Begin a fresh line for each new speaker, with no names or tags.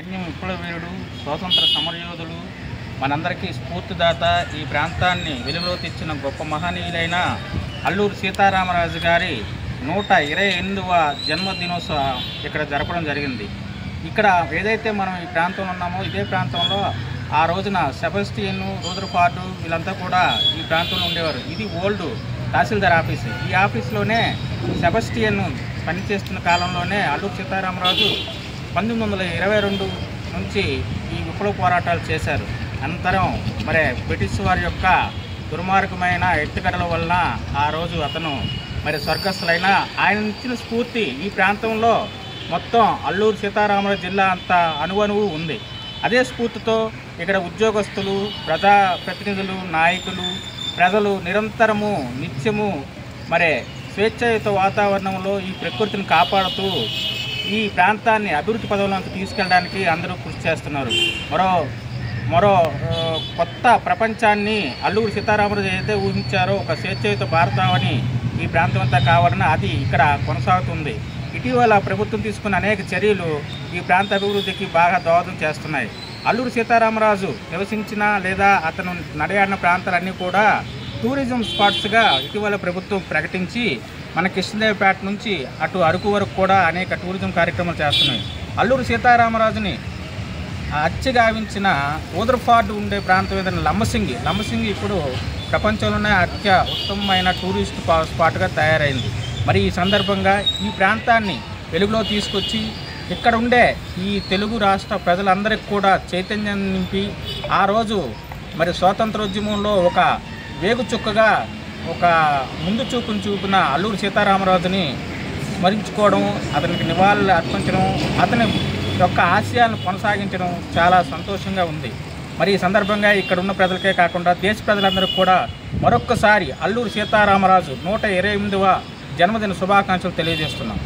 మన్యం విప్లవీరుడు, స్వాతంత్ర సమరయోధులు, మనందరికీ స్ఫూర్తిదాత, ఈ ప్రాంతాన్ని వెలుగులో తెచ్చిన గొప్ప మహనీయులైన అల్లూరి సీతారామరాజు గారి 128వ జన్మదినోత్సవం ఇక్కడ జరపడం జరిగింది. ఇక్కడ ఏదైతే మనం ఈ ప్రాంతంలో ఉన్నామో ఇదే ప్రాంతంలో ఆ రోజున సెబస్టియన్, రూదర్ఫోర్డ్ వీళ్ళంతా కూడా ఈ ప్రాంతంలో ఉండేవారు. ఇది ఓల్డ్ తహసీల్దార్ ఆఫీస్. ఈ ఆఫీస్లోనే సెబస్టియన్ పనిచేస్తున్న కాలంలోనే అల్లూరి సీతారామరాజు 1922 నుంచి ఈ విప్లవ పోరాటాలు చేశారు. అనంతరం మరి బ్రిటిష్ వారి యొక్క దుర్మార్గమైన ఎత్తుగడల వలన ఆ రోజు అతను మరి స్వర్గస్థులైన ఆయన ఇచ్చిన స్ఫూర్తి ఈ ప్రాంతంలో మొత్తం అల్లూరి సీతారామరాజు జిల్లా అంత అణువణువు ఉంది. అదే స్ఫూర్తితో ఇక్కడ ఉద్యోగస్తులు, ప్రజాప్రతినిధులు, నాయకులు, ప్రజలు నిరంతరము నిత్యము మరి స్వేచ్ఛాయుత వాతావరణంలో ఈ ప్రకృతిని కాపాడుతూ ఈ ప్రాంతాన్ని అభివృద్ధి పదవులకు తీసుకెళ్ళడానికి అందరూ కృషి చేస్తున్నారు. మరో కొత్త ప్రపంచాన్ని అల్లూరి సీతారామరాజు ఏదైతే ఊహించారో ఒక స్వేచ్ఛాయుత భారతావని ఈ ప్రాంతం అంతా కావాలని అది ఇక్కడ కొనసాగుతుంది. ఇటీవల ప్రభుత్వం తీసుకున్న అనేక చర్యలు ఈ ప్రాంత అభివృద్ధికి బాగా దోహదం చేస్తున్నాయి. అల్లూరి సీతారామరాజు నివసించిన లేదా అతను నడయాడిన ప్రాంతాలన్నీ కూడా టూరిజం స్పాట్స్గా ఇటీవల ప్రభుత్వం ప్రకటించి మన కృష్ణదేవపేట నుంచి అటు అరకు వరకు కూడా అనేక టూరిజం కార్యక్రమాలు చేస్తున్నాయి. అల్లూరి సీతారామరాజుని హత్యగావించిన రూదర్ఫోర్డ్ ఉండే ప్రాంతం ఏదైనా లంబసింగి ఇప్పుడు ప్రపంచంలోనే ఉత్తమమైన టూరిస్ట్ స్పాట్గా తయారైంది. మరి ఈ సందర్భంగా ఈ ప్రాంతాన్ని వెలుగులో తీసుకొచ్చి ఇక్కడ ఉండే ఈ తెలుగు రాష్ట్ర ప్రజలందరికీ కూడా చైతన్యం నింపి ఆ రోజు మరి స్వాతంత్రోద్యమంలో ఒక వేగుచుక్కగా ఒక ముందు చూపిన అల్లూరి సీతారామరాజుని స్మరించుకోవడం, అతనికి నివాళులు అర్పించడం, అతని యొక్క ఆశయాలను కొనసాగించడం చాలా సంతోషంగా ఉంది. మరి ఈ సందర్భంగా ఇక్కడ ఉన్న ప్రజలకే కాకుండా దేశ ప్రజలందరికీ కూడా మరొక్కసారి అల్లూరి సీతారామరాజు 128వ జన్మదిన శుభాకాంక్షలు తెలియజేస్తున్నాం.